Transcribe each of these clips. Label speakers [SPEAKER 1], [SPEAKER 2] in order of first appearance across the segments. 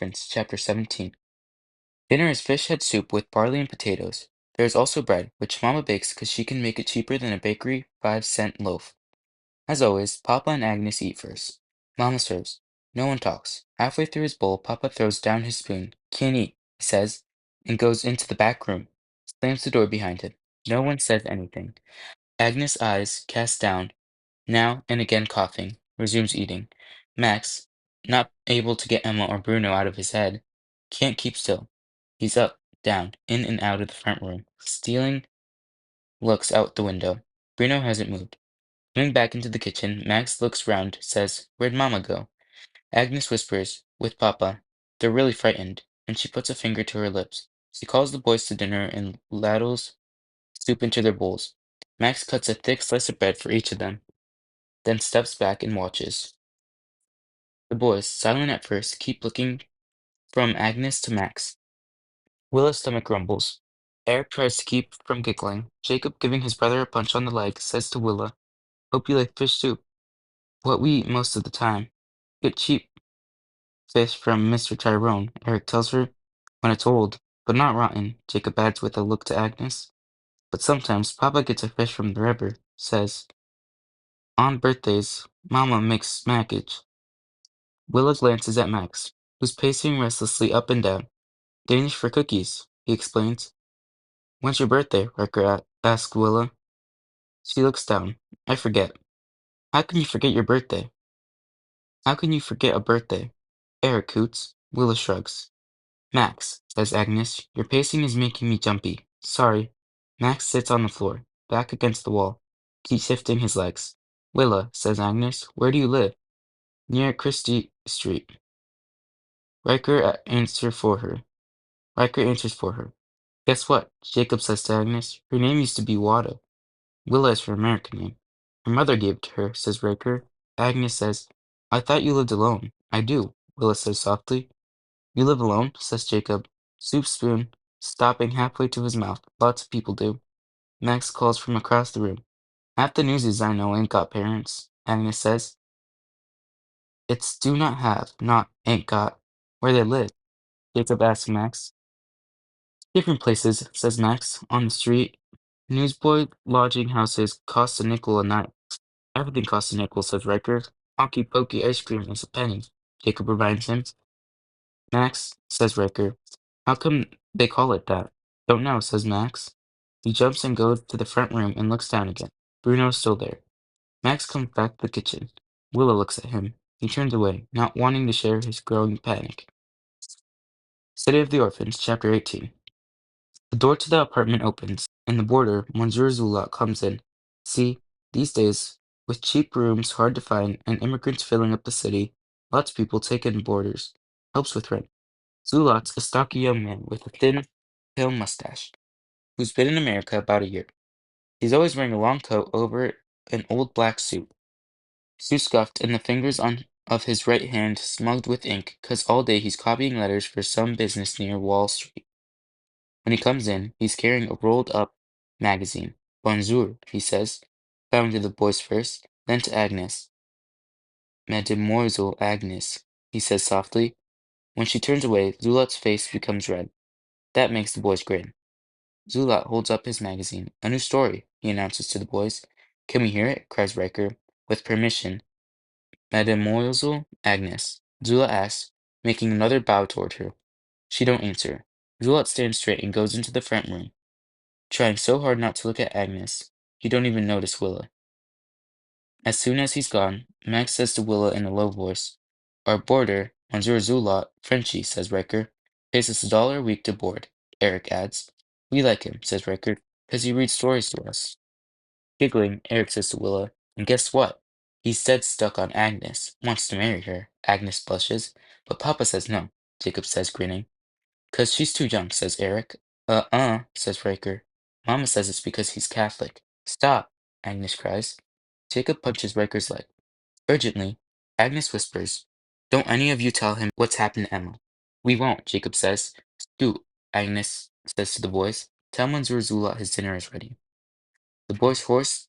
[SPEAKER 1] Orphans, Chapter 17. Dinner is fish head soup with barley and potatoes. There is also bread, which Mama bakes because she can make it cheaper than a bakery 5-cent loaf. As always, Papa and Agnes eat first. Mama serves. No one talks. Halfway through his bowl, Papa throws down his spoon. Can't eat, he says, and goes into the back room. Slams the door behind him. No one says anything. Agnes' eyes cast down, now and again coughing, resumes eating. Max, not able to get Emma or Bruno out of his head, can't keep still. He's up, down, in and out of the front room, stealing looks out the window. Bruno hasn't moved. Coming back into the kitchen, Max looks round, says, "Where'd Mama go?" Agnes whispers, "With Papa." They're really frightened, and she puts a finger to her lips. She calls the boys to dinner and ladles soup into their bowls. Max cuts a thick slice of bread for each of them, then steps back and watches. The boys, silent at first, keep looking from Agnes to Max. Willa's stomach grumbles. Eric tries to keep from giggling. Jacob, giving his brother a punch on the leg, says to Willa, "Hope you like fish soup. What we eat most of the time. Get cheap fish from Mr. Tyrone," Eric tells her. "When it's old, but not rotten," Jacob adds with a look to Agnes. "But sometimes Papa gets a fish from the river," says. "On birthdays, Mama makes smackage." Willa glances at Max, who's pacing restlessly up and down. "Danish for cookies," he explains. "When's your birthday?" Riker asks Willa. She looks down. "I forget." "How can you forget your birthday?" "How can you forget a birthday?" Eric hoots. Willa shrugs. "Max," says Agnes, "your pacing is making me jumpy. Sorry." Max sits on the floor, back against the wall. Keeps shifting his legs. "Willa," says Agnes, "where do you live?" "Near Christie Street." Riker answers for her. "Guess what?" Jacob says to Agnes. "Her name used to be Wada. Willa is her American name." "Her mother gave it to her," says Riker. Agnes says, "I thought you lived alone." "I do," Willa says softly. "You live alone?" says Jacob. Soup spoon stopping halfway to his mouth. "Lots of people do." Max calls from across the room. "Half the newsies I know ain't got parents," Agnes says. "It's do not have, not ain't got. Where they live?" Jacob asks Max. "Different places," says Max. "On the street. Newsboy lodging houses cost a nickel a night." "Everything costs a nickel," says Riker. "Honky Pokey ice cream is a penny," Jacob reminds him. "Max," says Riker. "How come they call it that?" "Don't know," says Max. He jumps and goes to the front room and looks down again. Bruno's still there. Max comes back to the kitchen. Willa looks at him. He turns away, not wanting to share his growing panic. City of the Orphans, Chapter 18. The door to the apartment opens, and the boarder, Monsieur Zulot, comes in. See, these days, with cheap rooms hard to find and immigrants filling up the city, lots of people take in boarders. Helps with rent. Zulot's a stocky young man with a thin, pale mustache, who's been in America about a year. He's always wearing a long coat over an old black suit. Suit scuffed and the fingers on of his right hand smudged with ink, 'cause all day he's copying letters for some business near Wall Street. When he comes in, he's carrying a rolled-up magazine. "Bonjour," he says, bowing to the boys first, then to Agnes. "Mademoiselle Agnes," he says softly. When she turns away, Zulot's face becomes red. That makes the boys grin. Zulot holds up his magazine. "A new story," he announces to the boys. "Can we hear it?" cries Riker. "With permission, Mademoiselle Agnes," Zulot asks, making another bow toward her. She don't answer. Zulot stands straight and goes into the front room, trying so hard not to look at Agnes, he don't even notice Willa. As soon as he's gone, Max says to Willa in a low voice, "Our boarder, Monsieur Zulot, Frenchy," says Riker, "pays us $1 a week to board." Eric adds. "We like him," says Riker, "'cause he reads stories to us." Giggling, Eric says to Willa, "And guess what? He's dead stuck on Agnes, wants to marry her." Agnes blushes, "But Papa says no," Jacob says, grinning. "'Cause she's too young," says Eric. Says Riker. "Mama says it's because he's Catholic." "Stop!" Agnes cries. Jacob punches Riker's leg. Urgently, Agnes whispers, "Don't any of you tell him what's happened to Emma." "We won't," Jacob says. "Scoot," Agnes says to the boys. "Tell Monsieur Zulot his dinner is ready." The boys horse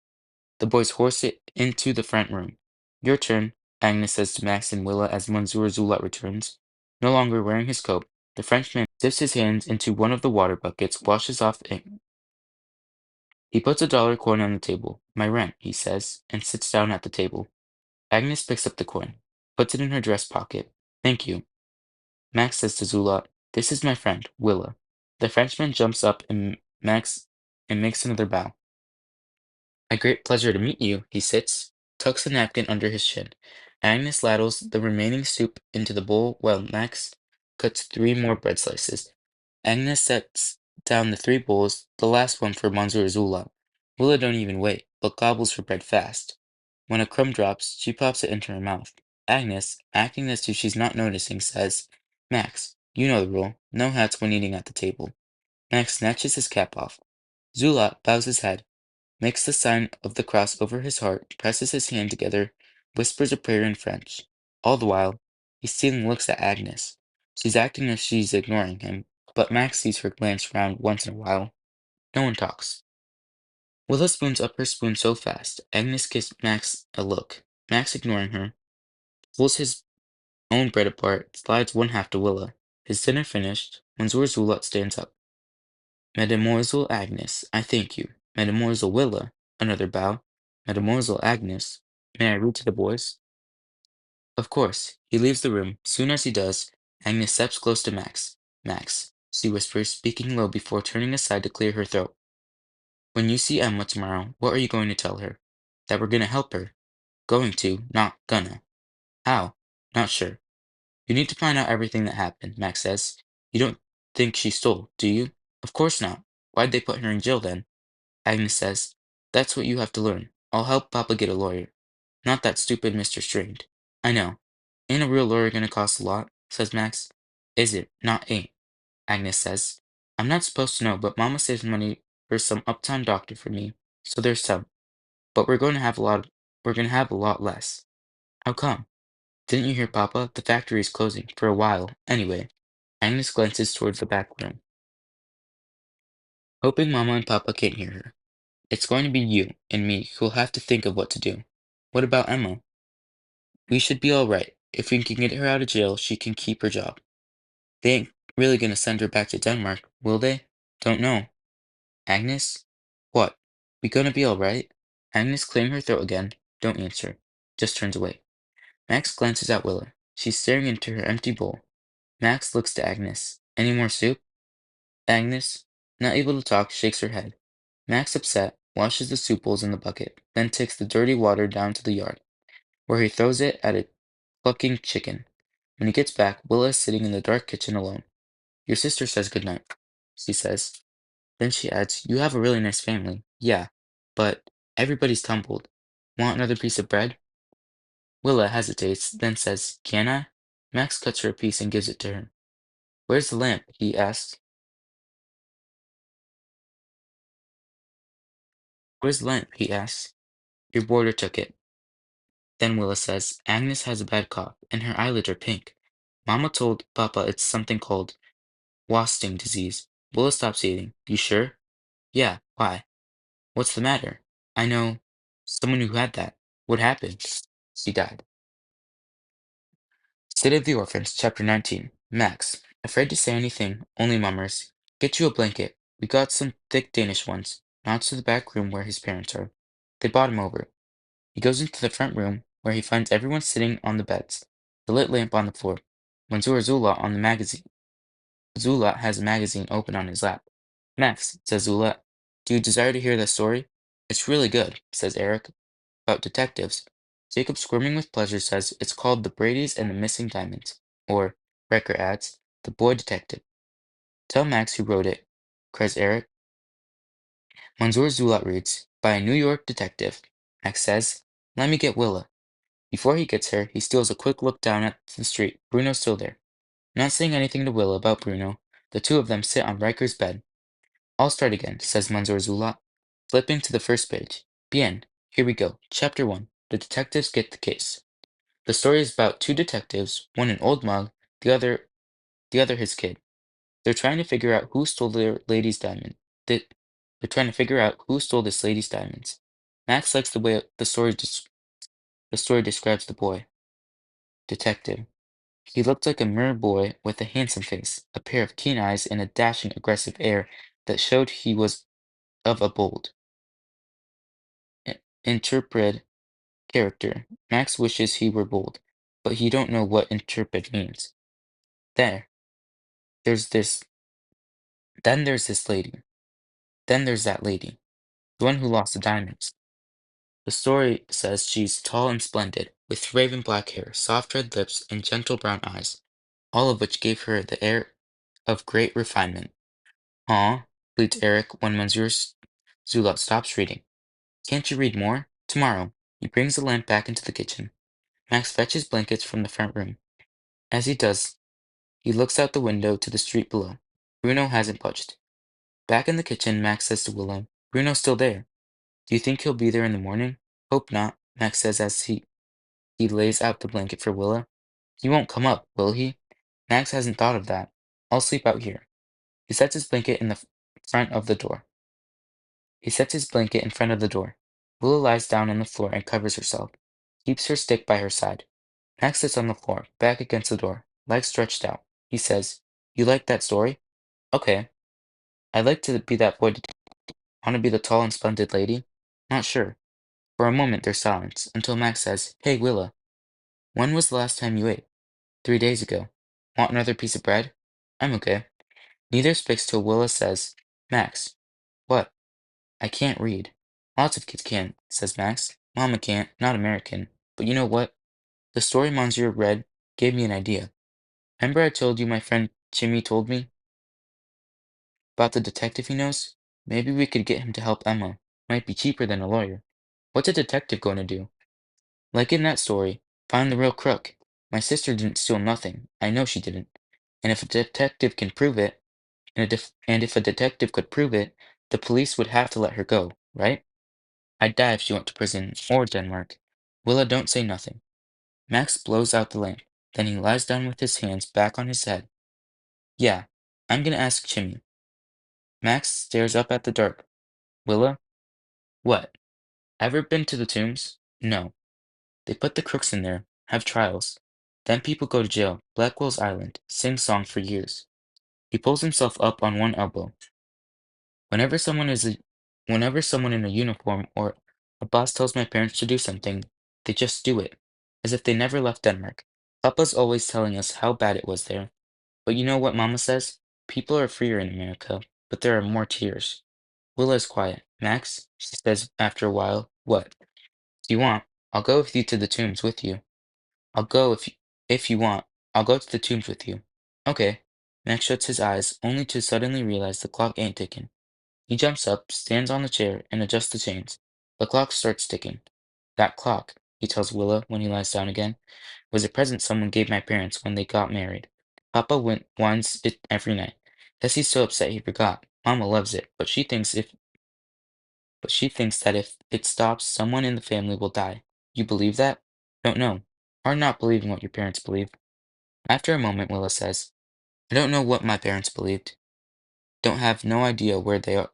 [SPEAKER 1] the boys horse it into the front room. "Your turn," Agnes says to Max and Willa as Monsieur Zulot returns. No longer wearing his coat, the Frenchman dips his hands into one of the water buckets, washes off ink. He puts a dollar coin on the table. My rent, he says, and sits down at the table. Agnes picks up the coin, puts it in her dress pocket. Thank you. Max says to Zula, this is my friend, Willa. The Frenchman jumps up and Max and makes another bow. A great pleasure to meet you, he sits, tucks a napkin under his chin. Agnes ladles the remaining soup into the bowl while Max cuts 3 more bread slices. Agnes sets down the 3 bowls, the last one for Monsieur Zula. Willa don't even wait, but gobbles her bread fast. When a crumb drops, she pops it into her mouth. Agnes, acting as if she's not noticing, says, Max, you know the rule. No hats when eating at the table. Max snatches his cap off. Zula bows his head, makes the sign of the cross over his heart, presses his hand together, whispers a prayer in French. All the while, he stealing looks at Agnes. She's acting as if she's ignoring him, but Max sees her glance round once in a while. No one talks. Willa spoons up her spoon so fast, Agnes gives Max a look. Max, ignoring her, pulls his own bread apart, slides one half to Willa. His dinner finished, Monsieur Zulot stands up. Mademoiselle Agnes, I thank you. Mademoiselle Willa, another bow. Mademoiselle Agnes, may I read to the boys? Of course. He leaves the room. Soon as he does, Agnes steps close to Max. Max, she whispers, speaking low before turning aside to clear her throat. When you see Emma tomorrow, what are you going to tell her? That we're gonna help her. Going to, not gonna. How? Not sure. You need to find out everything that happened, Max says. You don't think she stole, do you? Of course not. Why'd they put her in jail then? Agnes says, that's what you have to learn. I'll help Papa get a lawyer. Not that stupid Mr. Strained. I know. Ain't a real lawyer gonna cost a lot, says Max. Is it? Not ain't, Agnes says. I'm not supposed to know, but Mama saves money for some uptown doctor for me, so there's some. But we're gonna have a lot less. How come? Didn't you hear, Papa? The factory is closing, for a while, anyway. Agnes glances towards the back room, hoping Mama and Papa can't hear her. It's going to be you and me who'll have to think of what to do. What about Emma? We should be all right. If we can get her out of jail, she can keep her job. They ain't really gonna send her back to Denmark, will they? Don't know. Agnes? What? We gonna be all right? Agnes, clearing her throat again, don't answer. Just turns away. Max glances at Willa. She's staring into her empty bowl. Max looks to Agnes. Any more soup? Agnes, not able to talk, shakes her head. Max, upset, washes the soup bowls in the bucket, then takes the dirty water down to the yard, where he throws it at a clucking chicken. When he gets back, Willa is sitting in the dark kitchen alone. Your sister says good night, she says. Then she adds, you have a really nice family. Yeah, but everybody's tumbled. Want another piece of bread? Willa hesitates, then says, can I? Max cuts her a piece and gives it to her. Where's the lamp? He asks. Where's the lamp? He asks. Your boarder took it. Then Willa says, Agnes has a bad cough, and her eyelids are pink. Mama told Papa it's something called wasting disease. Willa stops eating. You sure? Yeah, why? What's the matter? I know someone who had that. What happened? She died. State of the Orphans, Chapter 19. Max, afraid to say anything, only mummers. Get you a blanket. We got some thick Danish ones. Nods to the back room where his parents are. They bought him over. He goes into the front room, where he finds everyone sitting on the beds, the lit lamp on the floor. Mansoor Zula on the magazine. Zula has a magazine open on his lap. Max, says Zula, do you desire to hear the story? It's really good, says Eric, about detectives. Jacob, squirming with pleasure, says it's called The Bradys and the Missing Diamonds. Or, Wrecker adds, The Boy Detective. Tell Max who wrote it, cries Eric. Mansoor Zulat reads, by a New York detective. Max says, let me get Willa. Before he gets her, he steals a quick look down at the street. Bruno's still there. Not saying anything to Willa about Bruno, the two of them sit on Riker's bed. I'll start again, says Mansoor Zulat, flipping to the first page. Bien, here we go. Chapter 1. The detectives get the case. The story is about 2 detectives, one an old mug, the other his kid. They're trying to figure out who stole their lady's diamond. They, they're trying to figure out who stole this lady's diamonds. Max likes the way the story describes the boy. Detective. He looked like a mere boy with a handsome face, a pair of keen eyes, and a dashing, aggressive air that showed he was of a bold, intrepid character. Max wishes he were bold, but he don't know what intrepid means. There, there's this, then there's this lady. Then there's that lady, the one who lost the diamonds. The story says she's tall and splendid, with raven black hair, soft red lips, and gentle brown eyes, all of which gave her the air of great refinement. Aw, bleats Eric when Monsieur Zulot stops reading. Can't you read more? Tomorrow. He brings the lamp back into the kitchen. Max fetches blankets from the front room. As he does, he looks out the window to the street below. Bruno hasn't budged. Back in the kitchen, Max says to Willow, Bruno's still there. Do you think he'll be there in the morning? Hope not, Max says as he lays out the blanket for Willa. He won't come up, will he? Max hasn't thought of that. I'll sleep out here. He sets his blanket in the front of the door. He sets his blanket in front of the door. Willa lies down on the floor and covers herself. Keeps her stick by her side. Max sits on the floor, back against the door, legs stretched out. He says, You like that story? Okay. I'd like to be that boy. Want to be the tall and splendid lady? Not sure. For a moment there's silence, until Max says, Hey, Willa, when was the last time you ate? 3 days ago. Want another piece of bread? I'm okay. Neither speaks till Willa says, Max. What? I can't read. Lots of kids can't, says Max. Mama can't, not American. But you know what? The story Monsieur read gave me an idea. Remember I told you my friend Jimmy told me about the detective he knows? Maybe we could get him to help Emma. Might be cheaper than a lawyer. What's a detective going to do? Like in that story, find the real crook. My sister didn't steal nothing. I know she didn't. And if a detective can prove it, and if a detective could prove it, the police would have to let her go, right? I'd die if she went to prison or Denmark. Willa don't say nothing. Max blows out the lamp. Then he lies down with his hands back on his head. Yeah, I'm gonna ask Jimmy. Max stares up at the dark. Willa? What? Ever been to the tombs? No. They put the crooks in there, have trials. Then people go to jail, Blackwell's Island, sing song for years. He pulls himself up on one elbow. Whenever someone is a, Whenever someone in a uniform or a boss tells my parents to do something, they just do it, as if they never left Denmark. Papa's always telling us how bad it was there. But you know what Mama says? People are freer in America, but there are more tears. Willa is quiet. Max, she says after a while, what? If you want, I'll go with you to the tombs with you. I'll go if you want. I'll go to the tombs with you. Okay. Max shuts his eyes, only to suddenly realize the clock ain't ticking. He jumps up, stands on the chair, and adjusts the chains. The clock starts ticking. That clock, he tells Willa when he lies down again, was a present someone gave my parents when they got married. Papa winds it every night. Says he's so upset he forgot. Mama loves it, but she thinks that if it stops, someone in the family will die. You believe that? Don't know. Hard not believing what your parents believe. After a moment, Willa says, I don't know what my parents believed. Don't have no idea where they are.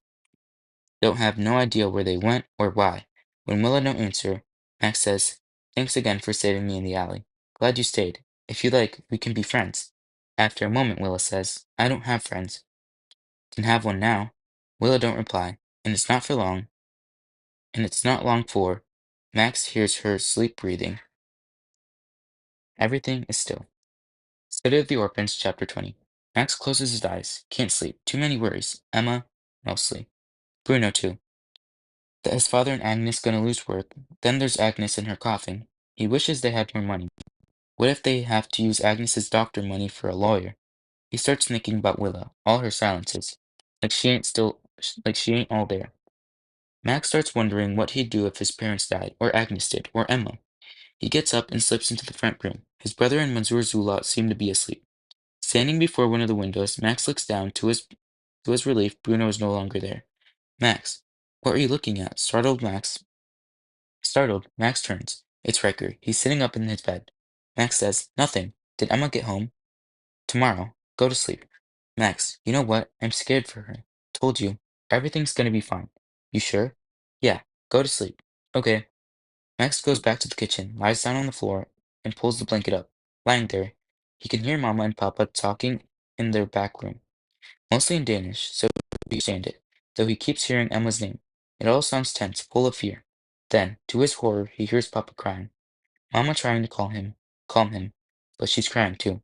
[SPEAKER 1] Don't have no idea where they went or why. When Willa don't answer, Max says, Thanks again for saving me in the alley. Glad you stayed. If you like, we can be friends. After a moment, Willa says, I don't have friends. Can have one now. Willa don't reply, and it's not long for Max hears her sleep breathing. Everything is still. Study of the Orphans, Chapter 20. Max closes his eyes. Can't sleep. Too many worries. Emma, mostly. Bruno, too. That his father and Agnes gonna lose work. Then there's Agnes and her coughing. He wishes they had more money. What if they have to use Agnes's doctor money for a lawyer? He starts thinking about Willa, all her silences. Like she ain't all there. Max starts wondering what he'd do if his parents died, or Agnes did, or Emma. He gets up and slips into the front room. His brother and Monsieur Zulot seem to be asleep. Standing before one of the windows, Max looks down. To his relief, Bruno is no longer there. Max, what are you looking at? Startled, Max turns. It's Riker. He's sitting up in his bed. Max says, Nothing. Did Emma get home? Tomorrow. Go to sleep. Max, you know what? I'm scared for her. Told you. Everything's gonna be fine. You sure? Yeah. Go to sleep. Okay. Max goes back to the kitchen, lies down on the floor, and pulls the blanket up. Lying there, He can hear Mama and Papa talking in their back room, mostly in Danish, so he understands it, though he keeps hearing Emma's name. It all sounds tense, full of fear. Then, to his horror, he hears Papa crying. Mama trying to calm him, but she's crying too.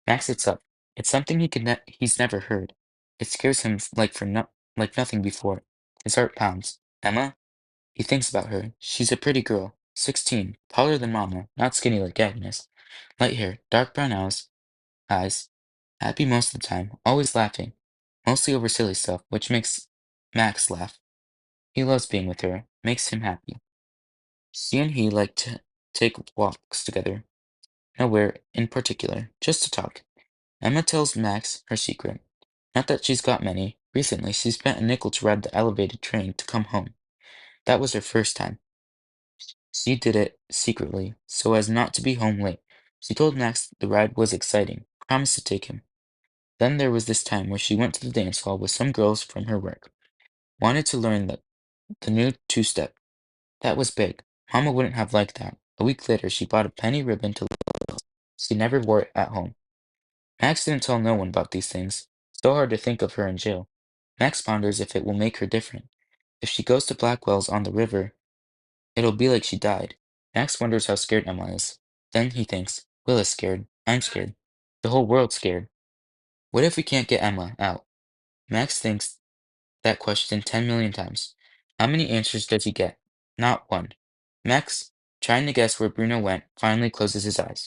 [SPEAKER 1] Max sits up. It's something he's never heard. It scares him like nothing before. His heart pounds. Emma? He thinks about her. She's a pretty girl. 16, taller than Mama, not skinny like Agnes. Light hair, dark brown eyes. Happy most of the time, always laughing. Mostly over silly stuff, which makes Max laugh. He loves being with her. Makes him happy. She and he like to take walks together. Nowhere in particular, just to talk. Emma tells Max her secret. Not that she's got many. Recently, she spent a nickel to ride the elevated train to come home. That was her first time. She did it secretly, so as not to be home late. She told Max the ride was exciting, promised to take him. Then there was this time where she went to the dance hall with some girls from her work. Wanted to learn the new two-step. That was big. Mama wouldn't have liked that. A week later, she bought a penny ribbon to learn. She never wore it at home. Max didn't tell no one about these things. So hard to think of her in jail. Max ponders if it will make her different. If she goes to Blackwell's on the river, it'll be like she died. Max wonders how scared Emma is. Then he thinks, Will is scared. I'm scared. The whole world's scared. What if we can't get Emma out? Max thinks that question 10 million times. How many answers does he get? Not one. Max, trying to guess where Bruno went, finally closes his eyes.